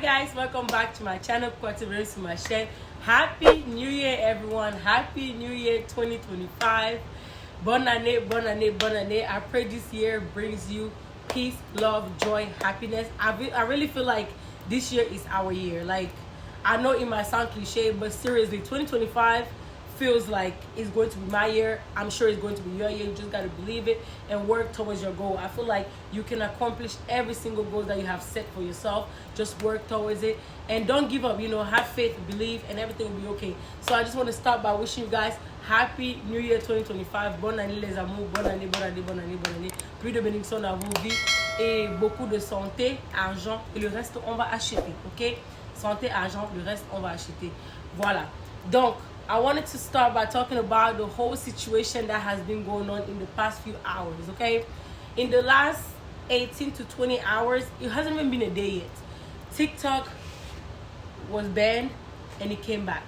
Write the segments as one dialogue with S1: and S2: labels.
S1: guys, welcome back to my channel. To my chaîne. Happy New Year, everyone. Happy New Year 2025. Bonne année, bonne année, bonne année. I pray this year brings you peace, love, joy, happiness. I really feel like this year is our year. Like, I know it might sound cliche, but seriously, 2025 feels like it's going to be my year. I'm sure it's going to be your year. You just got to believe it and work towards your goal. I feel like you can accomplish every single goal that you have set for yourself. Just work towards it and don't give up. Have faith, believe, and everything will be okay. So I just want to start by wishing you guys Happy New Year 2025. Bonne année les amours, bonne année, bonne année, bonne année, bonne année. Plus de bénédictions dans vos vies et beaucoup de santé, argent et le reste on va acheter, ok? Santé, argent, le reste on va acheter. Voilà. Donc, I wanted to start by talking about the whole situation that has been going on in the past few hours, okay? In the last 18 to 20 hours, it hasn't even been a day yet. TikTok was banned and it came back.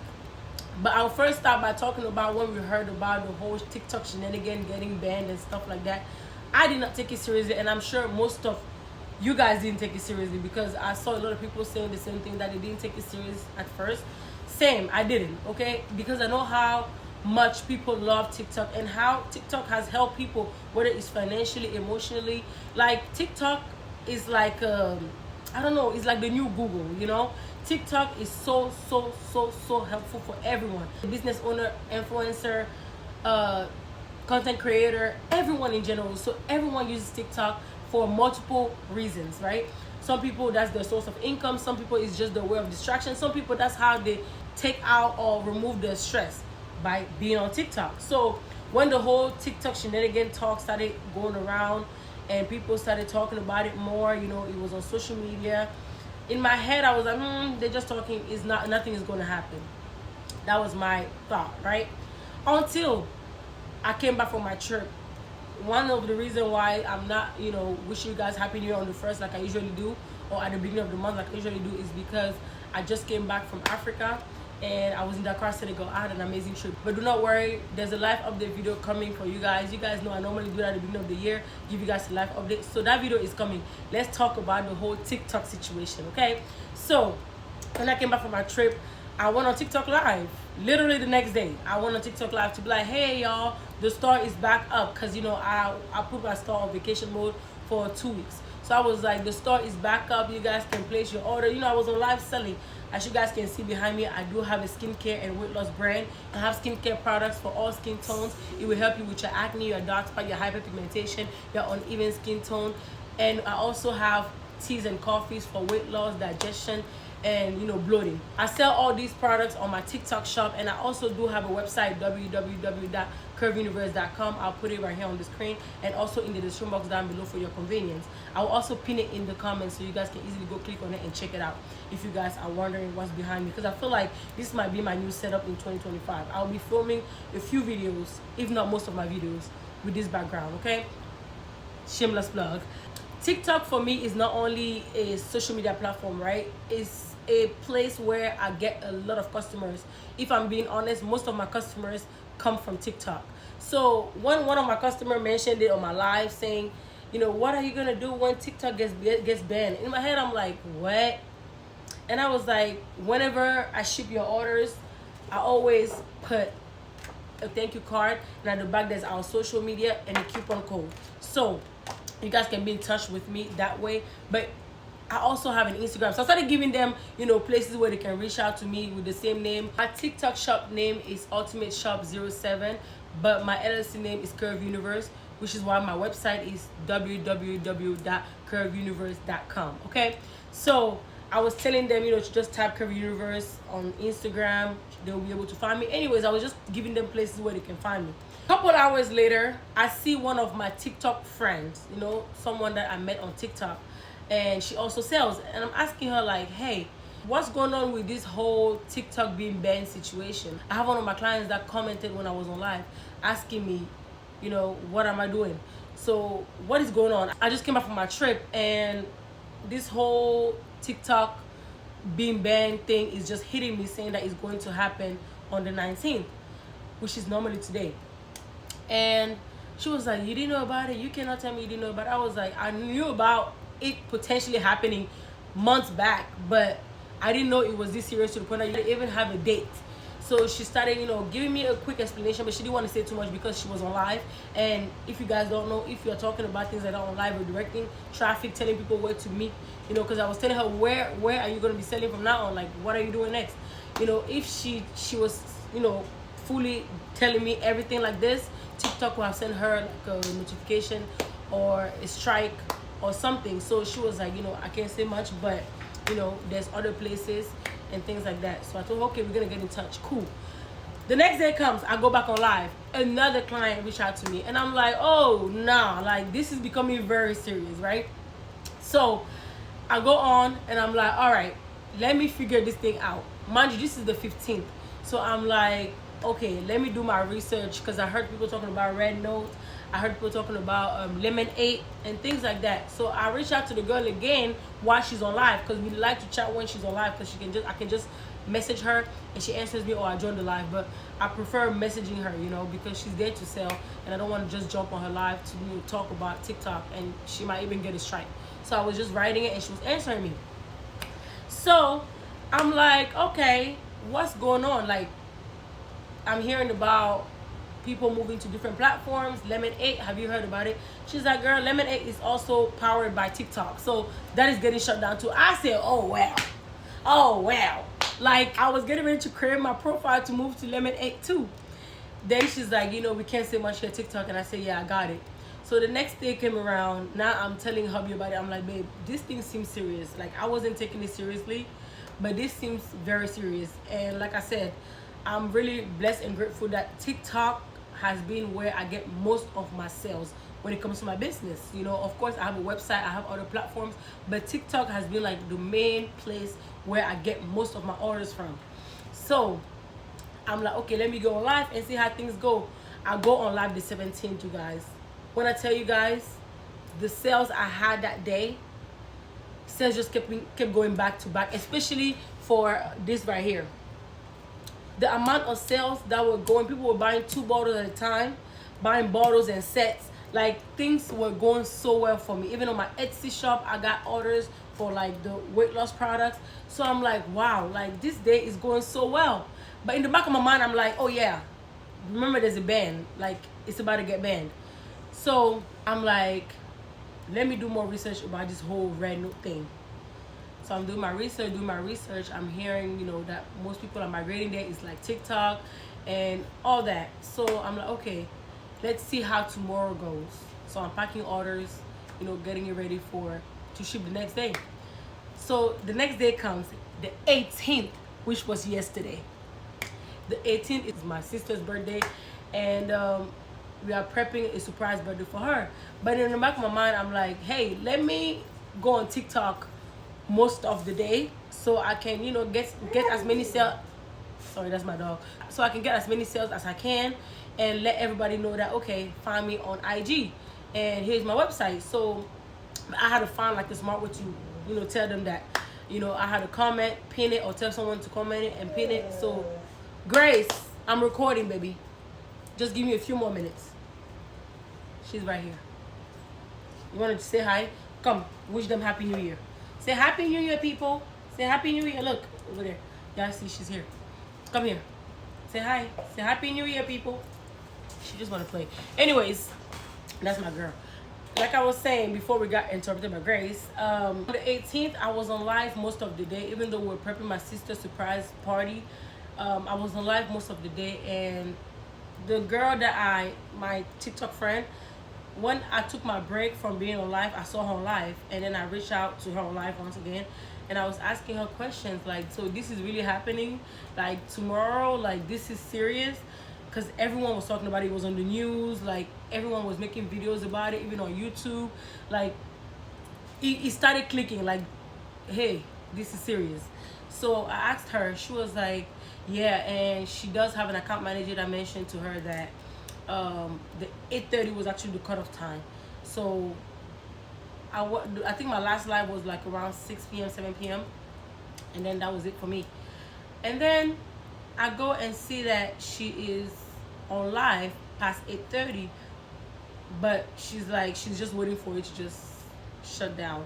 S1: But I'll first start by talking about when we heard about the whole TikTok shenanigan getting banned and stuff like that. I did not take it seriously, and I'm sure most of you guys didn't take it seriously because I saw a lot of people saying the same thing, that they didn't take it serious at first. Same, I didn't, okay? Because I know how much people love TikTok and how TikTok has helped people, whether it's financially, emotionally. Like, TikTok is like, I don't know, it's like the new Google, TikTok is so helpful for everyone. Business owner, influencer, content creator, everyone in general. So everyone uses TikTok for multiple reasons, right? Some people, that's their source of income. Some people, it's just their way of distraction. Some people, that's how they take out or remove their stress, by being on TikTok. So when the whole TikTok shenanigan talk started going around and people started talking about it more, it was on social media. In my head, I was like, they're just talking. Nothing is going to happen. That was my thought, right? Until I came back from my trip. One of the reasons why I'm not, wishing you guys Happy New Year on the 1st like I usually do, or at the beginning of the month like I usually do, is because I just came back from Africa and I was in Dakar, Senegal. I had an amazing trip. But do not worry, there's a live update video coming for you guys. You guys know I normally do that at the beginning of the year, give you guys a live update. So that video is coming. Let's talk about the whole TikTok situation, okay? So when I came back from my trip, I went on TikTok Live. Literally the next day, I went on TikTok Live to be like, hey y'all, the store is back up. Because, I put my store on vacation mode for 2 weeks. So I was like, the store is back up. You guys can place your order. I was on live selling. As you guys can see behind me, I do have a skincare and weight loss brand. I have skincare products for all skin tones. It will help you with your acne, your dark spot, your hyperpigmentation, your uneven skin tone. And I also have teas and coffees for weight loss, digestion, and bloating. I sell all these products on my TikTok shop, and I also do have a website, www.curveuniverse.com. I'll put it right here on the screen and also in the description box down below for your convenience. I'll also pin it in the comments so you guys can easily go click on it and check it out if you guys are wondering what's behind me, because I feel like this might be my new setup in 2025. I'll be filming a few videos, if not most of my videos, with this background, okay? Shameless plug. TikTok for me is not only a social media platform, right? It's a place where I get a lot of customers. If I'm being honest, most of my customers come from TikTok. So when one of my customers mentioned it on my live saying, what are you gonna do when TikTok gets banned? In my head, I'm like, what? And I was like, whenever I ship your orders, I always put a thank you card, and at the back there's our social media and a coupon code. So you guys can be in touch with me that way. But I also have an Instagram. So I started giving them, places where they can reach out to me with the same name. My TikTok shop name is Ultimate Shop 07, but my LLC name is Curve Universe, which is why my website is www.curveuniverse.com, okay? So I was telling them, to just type Curve Universe on Instagram. They'll be able to find me. Anyways, I was just giving them places where they can find me. A couple hours later, I see one of my TikTok friends, someone that I met on TikTok, and she also sells. And I'm asking her like, hey, what's going on with this whole TikTok being banned situation? I have one of my clients that commented when I was on live asking me, what am I doing? So what is going on? I just came back from my trip, and this whole TikTok being banned thing is just hitting me, saying that it's going to happen on the 19th, which is normally today. And she was like, you didn't know about it? You cannot tell me you didn't know about it. I was like, I knew about it potentially happening months back, but I didn't know it was this serious to the point that you didn't even have a date. So she started, giving me a quick explanation, but she didn't want to say too much because she was on live. And if you guys don't know, if you're talking about things that are on live or directing traffic, telling people where to meet, because I was telling her where are you going to be selling from now on, like what are you doing next, if she was, fully telling me everything like this, TikTok will have sent her like a notification or a strike or something. So she was like, I can't say much, but there's other places and things like that. So I told her, okay, we're gonna get in touch. Cool. The next day comes, I go back on live. Another client reached out to me, and I'm like, oh nah, like this is becoming very serious, right? So I go on and I'm like, all right, let me figure this thing out. Mind you, this is the 15th. So I'm like, okay, let me do my research, because I heard people talking about red note. I heard people talking about lemonade and things like that. So I reached out to the girl again while she's on live, because we like to chat when she's on live, because I can just message her and she answers me, or I join the live. But I prefer messaging her, because she's there to sell, and I don't want to just jump on her live to talk about TikTok, and she might even get a strike. So I was just writing it and she was answering me. So I'm like, okay, what's going on? Like, I'm hearing about people moving to different platforms. Lemonade, have you heard about it? She's like, girl, Lemonade is also powered by TikTok, so that is getting shut down too. I said, oh wow. Like, I was getting ready to create my profile to move to Lemonade too. Then she's like, we can't say much here, TikTok. And I said, yeah, I got it. So the next day came around. Now I'm telling hubby about it. I'm like, babe, this thing seems serious. Like, I wasn't taking it seriously, but this seems very serious. And like I said, I'm really blessed and grateful that TikTok has been where I get most of my sales when it comes to my business. Of course I have a website, I have other platforms, but TikTok has been like the main place where I get most of my orders from. So I'm like, okay, let me go on live and see how things go. I go on live the 17th, you guys. When I tell you guys, the sales I had that day, sales just kept going back to back, especially for this right here. The amount of sales that were going, people were buying 2 bottles at a time, buying bottles and sets. Like, things were going so well for me. Even on my Etsy shop, I got orders for like the weight loss products. So I'm like, wow, like this day is going so well. But in the back of my mind, I'm like, oh yeah, remember there's a ban, like it's about to get banned. So I'm like, let me do more research about this whole red note thing. So I'm doing my research. I'm hearing, that most people are migrating there. It's like TikTok and all that. So I'm like, okay, let's see how tomorrow goes. So I'm packing orders, getting it ready to ship the next day. So the next day comes, the 18th, which was yesterday. The 18th is my sister's birthday, and we are prepping a surprise birthday for her. But in the back of my mind, I'm like, hey, let me go on TikTok most of the day so I can get as many sales. Sorry, that's my dog. So I can get as many sales as I can and let everybody know that, okay, find me on IG and here's my website. So I had to find like a smart way to tell them that I had to comment, pin it, or tell someone to comment it and pin it. So Grace, I'm recording, baby, just give me a few more minutes. She's right here. You want to say hi? Come, wish them Happy New Year. Say Happy New Year, people. Say Happy New Year. Look, over there. Y'all see she's here. Come here. Say hi. Say Happy New Year, people. She just want to play. Anyways, that's my girl. Like I was saying before we got interrupted by Grace, on the 18th, I was on live most of the day. Even though we're prepping my sister's surprise party, I was on live most of the day. And the girl that my TikTok friend, when I took my break from being on live, I saw her on live, and then I reached out to her on live once again, and I was asking her questions like, so this is really happening, like tomorrow, like this is serious? Because everyone was talking about it. It was on the news, like everyone was making videos about it, even on YouTube. Like it started clicking, like, hey, this is serious. So I asked her, she was like, yeah, and she does have an account manager that mentioned to her that the 8:30 was actually the cutoff time. So I think my last live was like around 6 p.m. 7 p.m. and then that was it for me. And then I go and see that she is on live past 8:30, but she's just waiting for it to just shut down.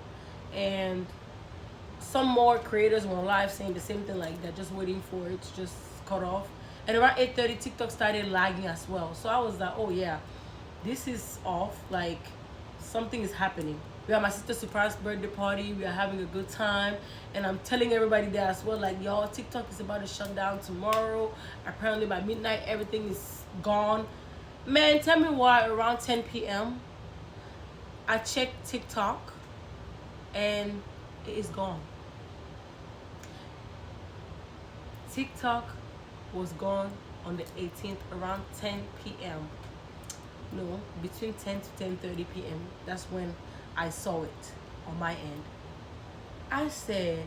S1: And some more creators were live saying the same thing like that, just waiting for it to just cut off. And around 8:30, TikTok started lagging as well. So I was like, oh yeah, this is off. Like something is happening. We have my sister's surprise birthday party. We are having a good time, and I'm telling everybody there as well, like, y'all, TikTok is about to shut down tomorrow. Apparently by midnight everything is gone. Man, tell me why around 10 p.m. I checked TikTok and it is gone. TikTok was gone on the 18th around 10 p.m. No, between 10 to 10:30 p.m. That's when I saw it on my end. I said,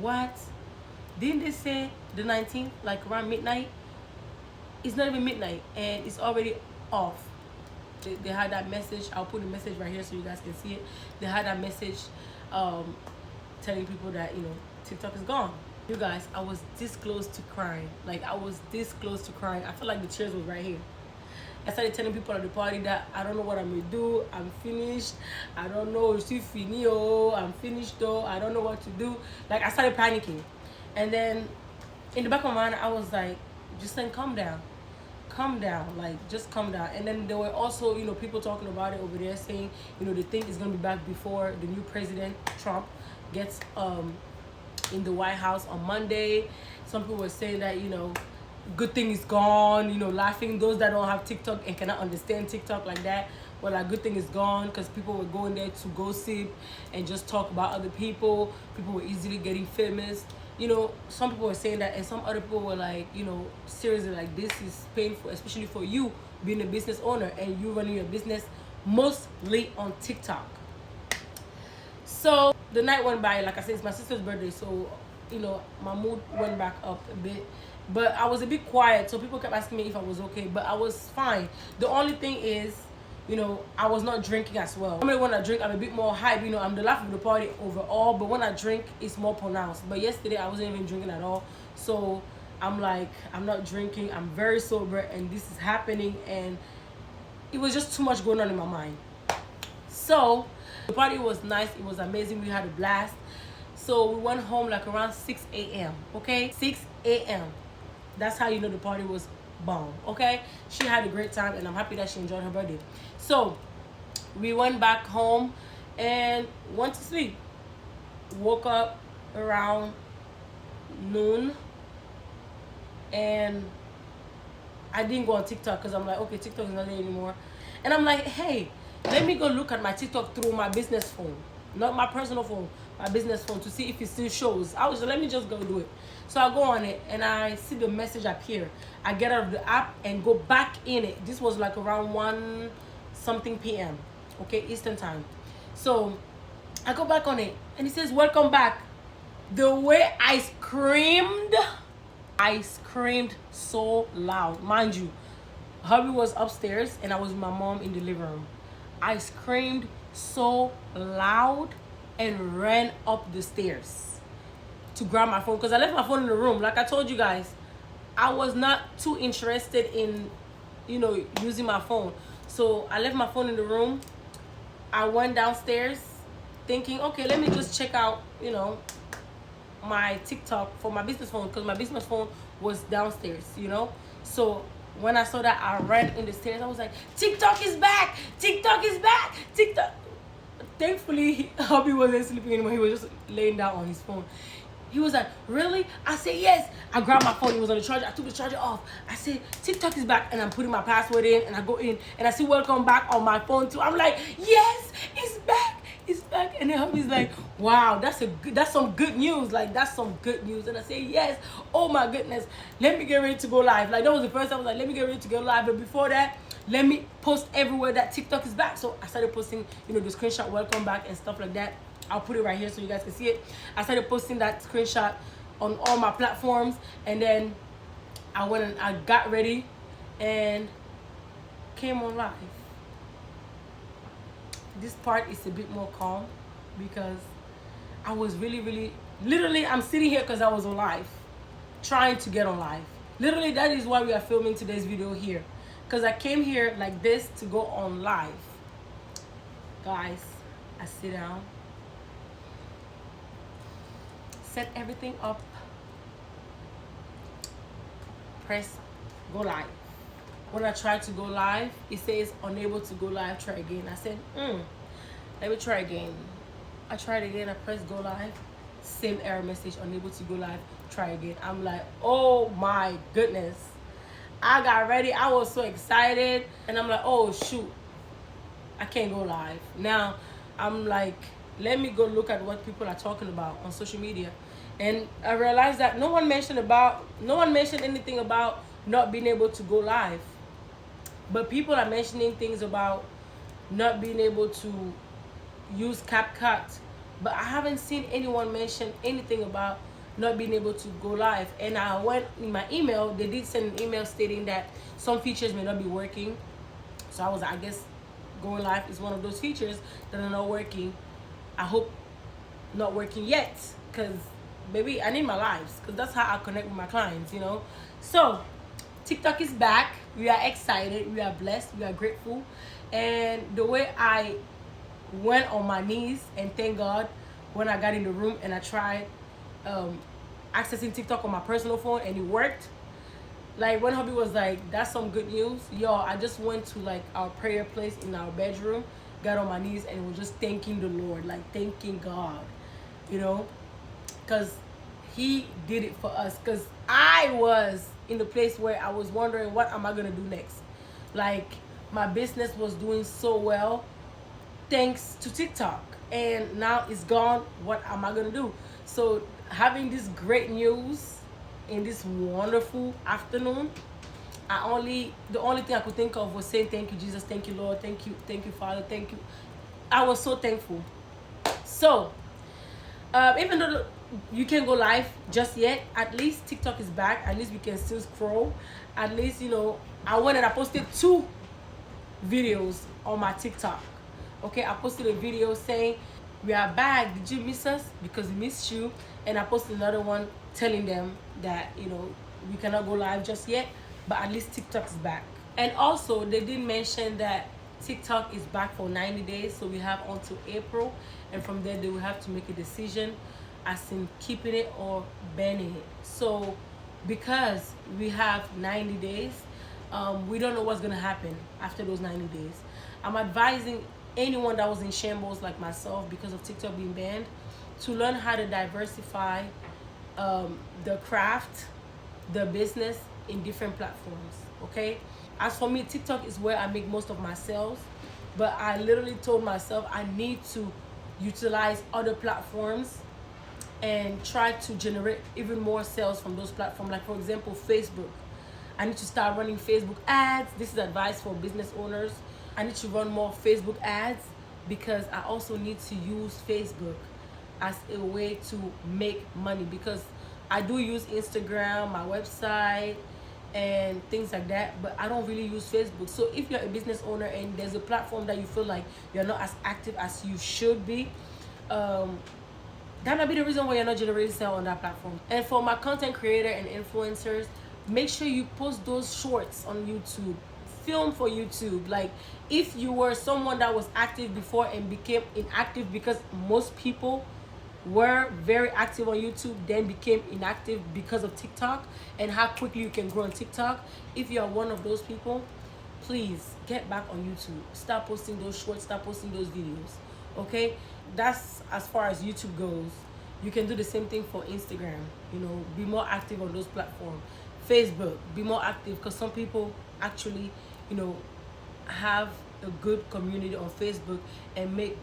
S1: what? Didn't they say the 19th, like around midnight? It's not even midnight and it's already off. They had that message. I'll put the message right here so you guys can see it. They had that message telling people that, you know, TikTok is gone. You guys, I was this close to crying. Like, I was this close to crying. I felt like the tears was right here. I started telling people at the party that I don't know what I'm gonna do. I'm finished. I don't know. Je suis fini. Oh, I'm finished though. I don't know what to do. Like, I started panicking. And then in the back of my mind, I was like, just saying, calm down. Calm down. Like, just calm down. And then there were also, you know, people talking about it over there saying, you know, the thing is gonna be back before the new president, Trump, gets in the White House on Monday. Some people were saying that, you know, good thing is gone, you know, laughing. Those that don't have TikTok and cannot understand TikTok like that, well, like, good thing is gone, because people were going there to gossip and just talk about other people. People were easily getting famous. You know, some people were saying that, and some other people were like, you know, seriously, like, this is painful, especially for you being a business owner and you running your business mostly on TikTok. So the night went by. Like I said, it's my sister's birthday, so, you know, my mood went back up a bit. But I was a bit quiet, so people kept asking me if I was okay, but I was fine. The only thing is, you know, I was not drinking as well. Normally when I drink, I'm a bit more hype, you know, I'm the life of the party overall, but when I drink, it's more pronounced. But yesterday, I wasn't even drinking at all. So I'm like, I'm not drinking, I'm very sober, and this is happening, and it was just too much going on in my mind. So the party was nice, it was amazing, we had a blast. So we went home like around 6 a.m. okay, 6 a.m. That's how you know the party was bomb. Okay, she had a great time, and I'm happy that she enjoyed her birthday. So we went back home and went to sleep. Woke up around noon, and I didn't go on TikTok because I'm like, okay, TikTok is not there anymore. And I'm like, hey, let me go look at my TikTok through my business phone, not my personal phone, my business phone, to see if it still shows. I was just, let me just go do it. So I go on it and I see the message appear. I get out of the app and go back in it. This was like around 1 something p.m. okay, Eastern time. So I go back on it and it says, welcome back. The way I screamed so loud. Mind you, hubby was upstairs and I was with my mom in the living room. I screamed so loud and ran up the stairs to grab my phone, because I left my phone in the room. Like I told you guys, I was not too interested in, you know, using my phone. So I left my phone in the room. I went downstairs thinking, okay, let me just check out, you know, my TikTok for my business phone, because my business phone was downstairs, you know. So when I saw that, I ran in the stairs. I was like, TikTok is back, TikTok is back, TikTok. Thankfully, hubby wasn't sleeping anymore. He was just laying down on his phone. He was like, really? I said, yes. I grabbed my phone. It was on the charger. I took the charger off. I said, TikTok is back. And I'm putting my password in. And I go in. And I see welcome back on my phone too. I'm like, yes, it's back. It's back. And then hubby's like, wow, that's some good news. Like, that's some good news. And I say, yes. Oh, my goodness. Let me get ready to go live. Like, that was the first time I was like, let me get ready to go live. But before that, let me post everywhere that TikTok is back. So I started posting, you know, the screenshot welcome back and stuff like that. I'll put it right here so you guys can see it. I started posting that screenshot on all my platforms, and then I went and I got ready and came on live. This part is a bit more calm because I was really, literally, I'm sitting here because I was on live, trying to get on live. Literally, that is why we are filming today's video here, because I came here like this to go on live. Guys, I sit down. set everything up, press go live. When I tried to go live, it says unable to go live, try again. I said, let me try again. I tried again, I pressed go live, same error message, unable to go live, try again. I'm like, oh my goodness. I got ready, I was so excited, and I'm like, oh shoot, I can't go live. Now, I'm like, let me go look at what people are talking about on social media. And I realized that no one mentioned anything about not being able to go live. But people are mentioning things about not being able to use CapCut. But I haven't seen anyone mention anything about not being able to go live. And I went in my email, they did send an email stating that some features may not be working. So I guess going live is one of those features that are not working. I hope not working yet, because baby, I need my lives, because that's how I connect with my clients, you know. So TikTok is back. We are excited, we are blessed, we are grateful. And the way I went on my knees and thank God when I got in the room and I tried accessing TikTok on my personal phone and it worked. Like when hubby was like, that's some good news, yo, I just went to like our prayer place in our bedroom, got on my knees and was just thanking the Lord, like thanking God, you know, because he did it for us. Because I was in the place where I was wondering, what am I gonna do next? Like my business was doing so well thanks to TikTok, and now it's gone. What am I gonna do? So having this great news in this wonderful afternoon, the only thing I could think of was saying thank you Jesus, thank you Lord, thank you Father, thank you. I was so thankful. So even though you can't go live just yet, at least TikTok is back. At least we can still scroll. At least, you know, I went and I posted 2 videos on my TikTok. Okay, I posted a video saying we are back, did you miss us? Because we missed you. And I posted another one telling them that, you know, we cannot go live just yet, but at least TikTok is back. And also they did mention that TikTok is back for 90 days, so we have until April, and from there they will have to make a decision as in keeping it or banning it. So because we have 90 days, we don't know what's gonna happen after those 90 days. I'm advising anyone that was in shambles like myself because of TikTok being banned to learn how to diversify the craft, the business in different platforms. Okay, as for me, TikTok is where I make most of my sales, but I literally told myself I need to utilize other platforms and try to generate even more sales from those platforms. Like for example, Facebook. I need to start running Facebook ads. This is advice for business owners. I need to run more Facebook ads because I also need to use Facebook as a way to make money, because I do use Instagram, my website, and things like that, but I don't really use Facebook. So if you're a business owner and there's a platform that you feel like you're not as active as you should be, that might be the reason why you're not generating sales on that platform. And for my content creator and influencers, make sure you post those shorts on YouTube. Film for YouTube. Like if you were someone that was active before and became inactive, because most people were very active on YouTube then became inactive because of TikTok and how quickly you can grow on TikTok. If you are one of those people, please get back on YouTube. Start posting those shorts, start posting those videos. Okay, that's as far as YouTube goes. You can do the same thing for Instagram. You know, be more active on those platforms. Facebook, be more active, because some people actually, you know, have a good community on Facebook and make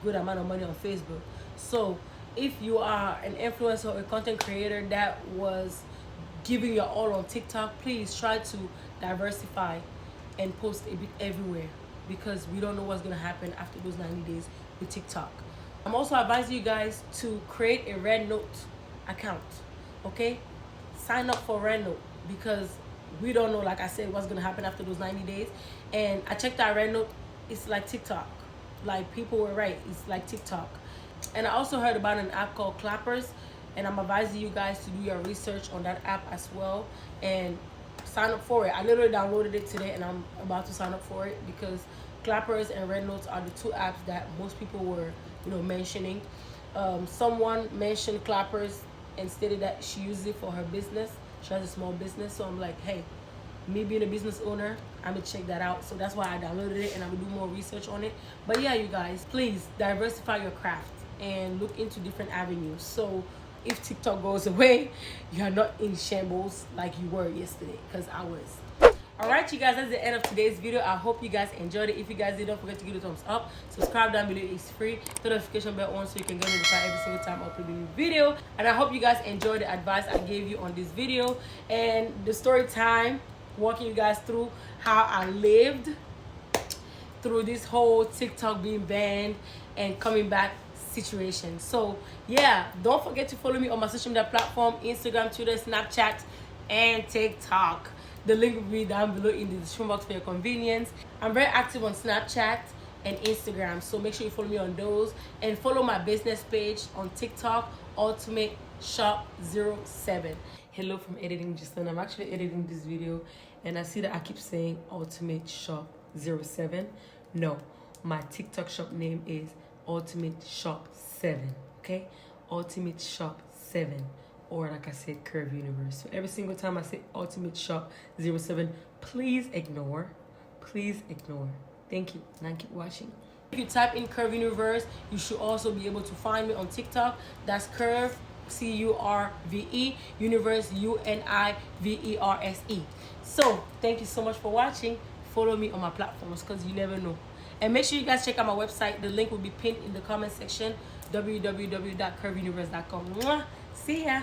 S1: good amount of money on Facebook. So if you are an influencer or a content creator that was giving your all on TikTok, please try to diversify and post a bit everywhere, because we don't know what's going to happen after those 90 days with TikTok. I'm also advising you guys to create a Red Note account. Okay, sign up for Red Note, because we don't know, like I said, what's going to happen after those 90 days. And I checked out Red Note. It's like TikTok. Like people were right, it's like TikTok. And I also heard about an app called Clappers, and I'm advising you guys to do your research on that app as well and sign up for it. I literally downloaded it today and I'm about to sign up for it, because Clappers and Red Notes are the 2 apps that most people were, you know, mentioning. Someone mentioned Clappers and stated that she uses it for her business. She has a small business, so I'm like, hey, me being a business owner, I'm gonna check that out. So that's why I downloaded it, and I'm gonna do more research on it. But yeah, you guys, please diversify your craft and look into different avenues. So if TikTok goes away, you're not in shambles like you were yesterday, because I was. Alright, you guys, that's the end of today's video. I hope you guys enjoyed it. If you guys did, don't forget to give it a thumbs up. Subscribe down below, it's free. The notification bell on so you can get notified every single time I upload a new video. And I hope you guys enjoyed the advice I gave you on this video and the story time, walking you guys through how I lived through this whole TikTok being banned and coming back situation. So yeah, don't forget to follow me on my social media platform: Instagram, Twitter, Snapchat, and TikTok. The link will be down below in the description box for your convenience. I'm very active on Snapchat and Instagram, so make sure you follow me on those, and follow my business page on TikTok, Ultimate Shop 07. Hello from Editing Justin. I'm actually editing this video, and I see that I keep saying Ultimate Shop 07. No, my TikTok shop name is Ultimate Shop 7. Okay, Ultimate Shop 7. Or like I said, Curve Universe. So every single time I say Ultimate Shop 07, please ignore. Please ignore. Thank you. And I keep watching. If you type in Curve Universe, you should also be able to find me on TikTok. That's Curve, C-U-R-V-E, Universe, U-N-I-V-E-R-S-E. So thank you so much for watching. Follow me on my platforms, because you never know. And make sure you guys check out my website. The link will be pinned in the comment section, www.curveuniverse.com. See ya.